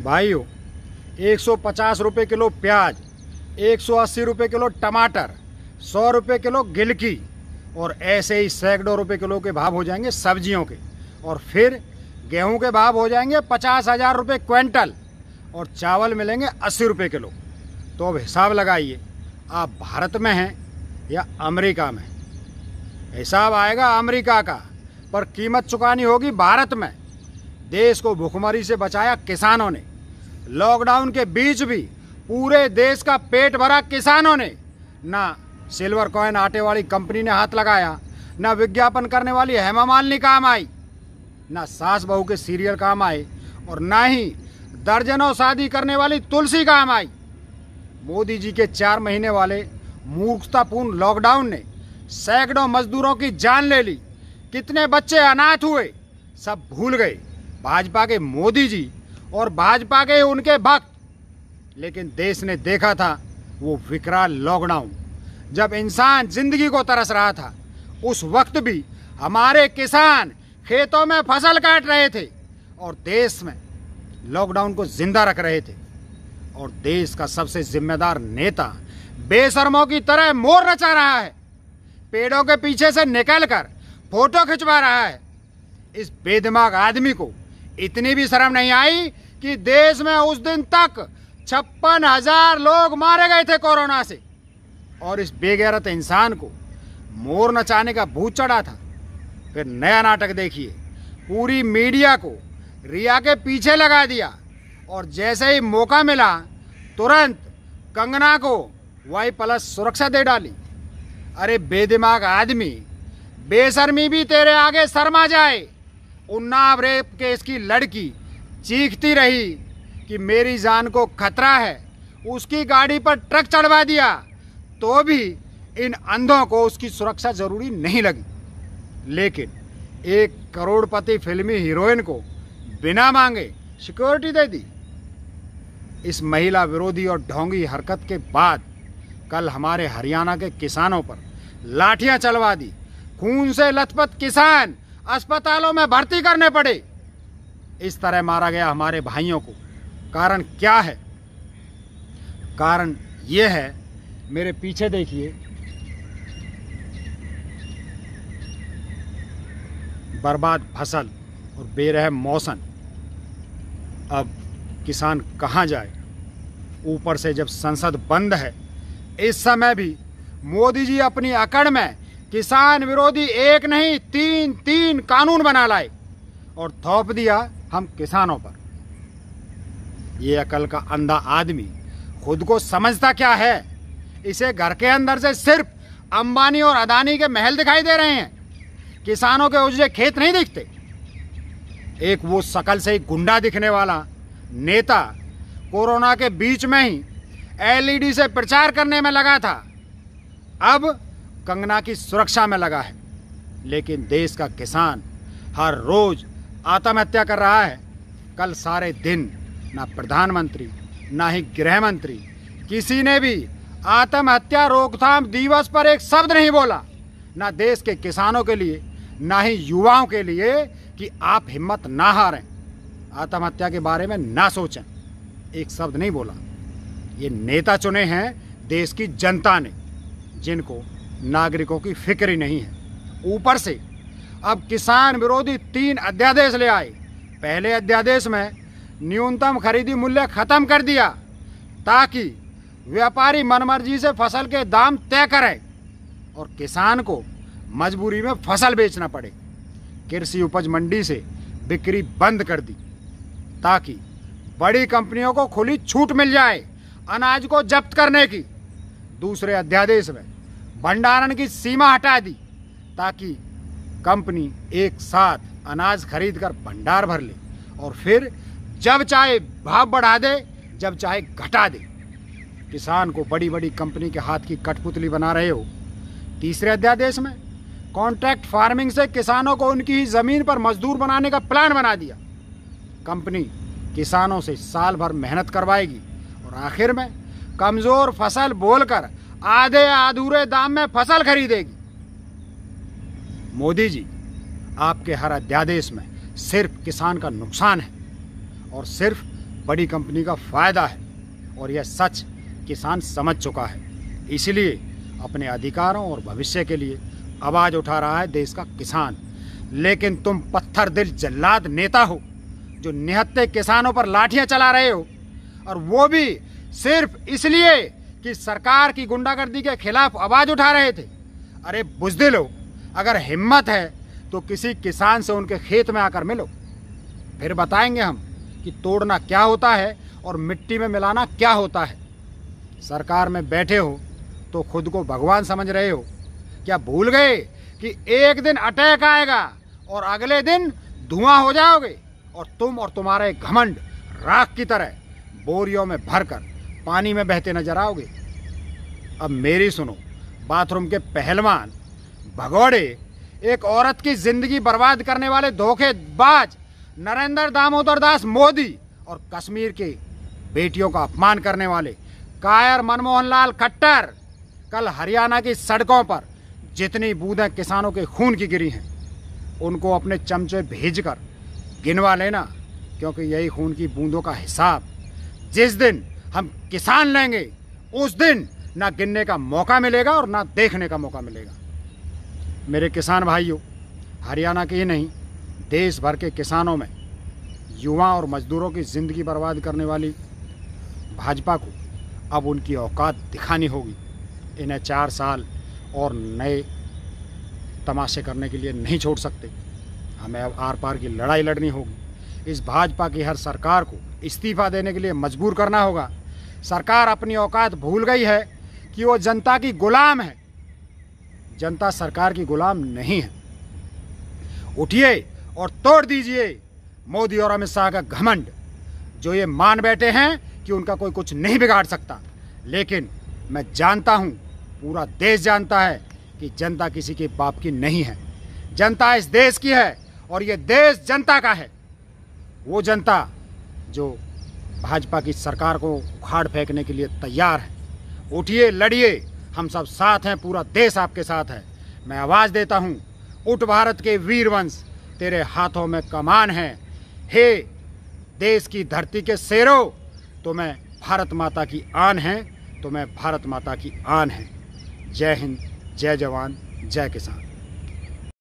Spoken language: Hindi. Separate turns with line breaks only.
भाइयों, 150 रुपये किलो प्याज, 180 रुपये किलो टमाटर, 100 रुपये किलो गिलकी और ऐसे ही सैकड़ों रुपये किलो के भाव हो जाएंगे सब्जियों के। और फिर गेहूं के भाव हो जाएंगे 50,000 रुपये क्विंटल और चावल मिलेंगे 80 रुपये किलो। तो अब हिसाब लगाइए, आप भारत में हैं या अमेरिका में। हिसाब आएगा अमेरिका का, पर कीमत चुकानी होगी भारत में। देश को भुखमरी से बचाया किसानों ने। लॉकडाउन के बीच भी पूरे देश का पेट भरा किसानों ने। ना सिल्वर कॉइन आटे वाली कंपनी ने हाथ लगाया, ना विज्ञापन करने वाली हेमा मालिनी काम आई, ना सास बहू के सीरियल काम आए और ना ही दर्जनों शादी करने वाली तुलसी काम आई। मोदी जी के 4 महीने वाले मूर्खतापूर्ण लॉकडाउन ने सैकड़ों मजदूरों की जान ले ली। कितने बच्चे अनाथ हुए, सब भूल गए भाजपा के मोदी जी और भाजपा के उनके भक्त। लेकिन देश ने देखा था वो विकराल लॉकडाउन, जब इंसान जिंदगी को तरस रहा था। उस वक्त भी हमारे किसान खेतों में फसल काट रहे थे और देश में लॉकडाउन को जिंदा रख रहे थे। और देश का सबसे जिम्मेदार नेता बेशर्मों की तरह मोर नचा रहा है, पेड़ों के पीछे से निकलकर फोटो खिंचवा रहा है। इस बेदिमाग आदमी को इतनी भी शर्म नहीं आई कि देश में उस दिन तक 56,000 लोग मारे गए थे कोरोना से और इस बेगैरत इंसान को मोर नचाने का भूत चढ़ा था। फिर नया नाटक देखिए, पूरी मीडिया को रिया के पीछे लगा दिया और जैसे ही मौका मिला तुरंत कंगना को Y+ सुरक्षा दे डाली। अरे बेदिमाग आदमी, बेशर्मी भी तेरे आगे शर्मा जाए। उन्नाव रेप केस की लड़की चीखती रही कि मेरी जान को खतरा है, उसकी गाड़ी पर ट्रक चढ़वा दिया, तो भी इन अंधों को उसकी सुरक्षा जरूरी नहीं लगी। लेकिन 1 करोड़पति फिल्मी हीरोइन को बिना मांगे सिक्योरिटी दे दी। इस महिला विरोधी और ढोंगी हरकत के बाद कल हमारे हरियाणा के किसानों पर लाठियां चलवा दी। खून से लथपथ किसान अस्पतालों में भर्ती करने पड़े। इस तरह मारा गया हमारे भाइयों को। कारण क्या है? कारण यह है, मेरे पीछे देखिए, बर्बाद फसल और बेरहम मौसम। अब किसान कहां जाए? ऊपर से जब संसद बंद है, इस समय भी मोदी जी अपनी अकड़ में किसान विरोधी एक नहीं 3 कानून बना लाए और थोप दिया हम किसानों पर। ये अकल का अंधा आदमी खुद को समझता क्या है? इसे घर के अंदर से सिर्फ अंबानी और अदानी के महल दिखाई दे रहे हैं, किसानों के उजड़े खेत नहीं दिखते। एक वो शकल से ही गुंडा दिखने वाला नेता कोरोना के बीच में ही LED से प्रचार करने में लगा था, अब कंगना की सुरक्षा में लगा है। लेकिन देश का किसान हर रोज आत्महत्या कर रहा है। कल सारे दिन ना प्रधानमंत्री ना ही गृह मंत्री किसी ने भी आत्महत्या रोकथाम दिवस पर एक शब्द नहीं बोला। ना देश के किसानों के लिए ना ही युवाओं के लिए कि आप हिम्मत ना हारें, आत्महत्या के बारे में ना सोचें, एक शब्द नहीं बोला। ये नेता चुने हैं देश की जनता ने, जिनको नागरिकों की फिक्र ही नहीं है। ऊपर से अब किसान विरोधी 3 अध्यादेश ले आए। पहले अध्यादेश में न्यूनतम खरीदी मूल्य खत्म कर दिया ताकि व्यापारी मनमर्जी से फसल के दाम तय करें और किसान को मजबूरी में फसल बेचना पड़े। कृषि उपज मंडी से बिक्री बंद कर दी ताकि बड़ी कंपनियों को खुली छूट मिल जाए अनाज को जब्त करने की। दूसरे अध्यादेश में भंडारण की सीमा हटा दी ताकि कंपनी एक साथ अनाज खरीद कर भंडार भर ले और फिर जब चाहे भाव बढ़ा दे, जब चाहे घटा दे। किसान को बड़ी बड़ी कंपनी के हाथ की कठपुतली बना रहे हो। तीसरे अध्यादेश में कॉन्ट्रैक्ट फार्मिंग से किसानों को उनकी ही जमीन पर मजदूर बनाने का प्लान बना दिया। कंपनी किसानों से साल भर मेहनत करवाएगी और आखिर में कमजोर फसल बोलकर आधे अधूरे दाम में फसल खरीदेगी। मोदी जी, आपके हर अध्यादेश में सिर्फ किसान का नुकसान है और सिर्फ बड़ी कंपनी का फ़ायदा है और यह सच किसान समझ चुका है। इसलिए अपने अधिकारों और भविष्य के लिए आवाज़ उठा रहा है देश का किसान। लेकिन तुम पत्थर दिल जल्लाद नेता हो जो निहत्थे किसानों पर लाठियां चला रहे हो, और वो भी सिर्फ इसलिए कि सरकार की गुंडागर्दी के खिलाफ आवाज़ उठा रहे थे। अरे बुज़दिल हो, अगर हिम्मत है तो किसी किसान से उनके खेत में आकर मिलो, फिर बताएंगे हम कि तोड़ना क्या होता है और मिट्टी में मिलाना क्या होता है। सरकार में बैठे हो तो खुद को भगवान समझ रहे हो। क्या भूल गए कि एक दिन अटैक आएगा और अगले दिन धुआं हो जाओगे और तुम और तुम्हारे घमंड राख की तरह बोरियों में भरकर पानी में बहते नजर आओगे। अब मेरी सुनो, बाथरूम के पहलवान भगौड़े एक औरत की जिंदगी बर्बाद करने वाले धोखेबाज नरेंद्र दामोदर दास मोदी और कश्मीर के बेटियों का अपमान करने वाले कायर मनमोहन लाल खट्टर कल हरियाणा की सड़कों पर जितनी बूंदें किसानों के खून की गिरी हैं उनको अपने चमचे भेजकर गिनवा लेना, क्योंकि यही खून की बूंदों का हिसाब जिस दिन हम किसान लेंगे उस दिन ना गिनने का मौका मिलेगा और ना देखने का मौका मिलेगा। मेरे किसान भाइयों, हरियाणा के ही नहीं देश भर के किसानों में युवा और मजदूरों की ज़िंदगी बर्बाद करने वाली भाजपा को अब उनकी औकात दिखानी होगी। इन्हें 4 साल और नए तमाशे करने के लिए नहीं छोड़ सकते। हमें अब आर पार की लड़ाई लड़नी होगी। इस भाजपा की हर सरकार को इस्तीफा देने के लिए मजबूर करना होगा। सरकार अपनी औकात भूल गई है कि वो जनता की गुलाम है। जनता सरकार की गुलाम नहीं है। उठिए और तोड़ दीजिए मोदी और अमित शाह का घमंड, जो ये मान बैठे हैं कि उनका कोई कुछ नहीं बिगाड़ सकता। लेकिन मैं जानता हूँ, पूरा देश जानता है कि जनता किसी के बाप की नहीं है। जनता इस देश की है और ये देश जनता का है। वो जनता जो भाजपा की सरकार को उखाड़ फेंकने के लिए तैयार है। उठिए, लड़िए, हम सब साथ हैं, पूरा देश आपके साथ है। मैं आवाज़ देता हूँ, उठ भारत के वीरवंश, तेरे हाथों में कमान है। हे देश की धरती के शेरों, तुम्हें भारत माता की आन है, तुम्हें भारत माता की आन है। जय हिंद, जय जवान, जय किसान।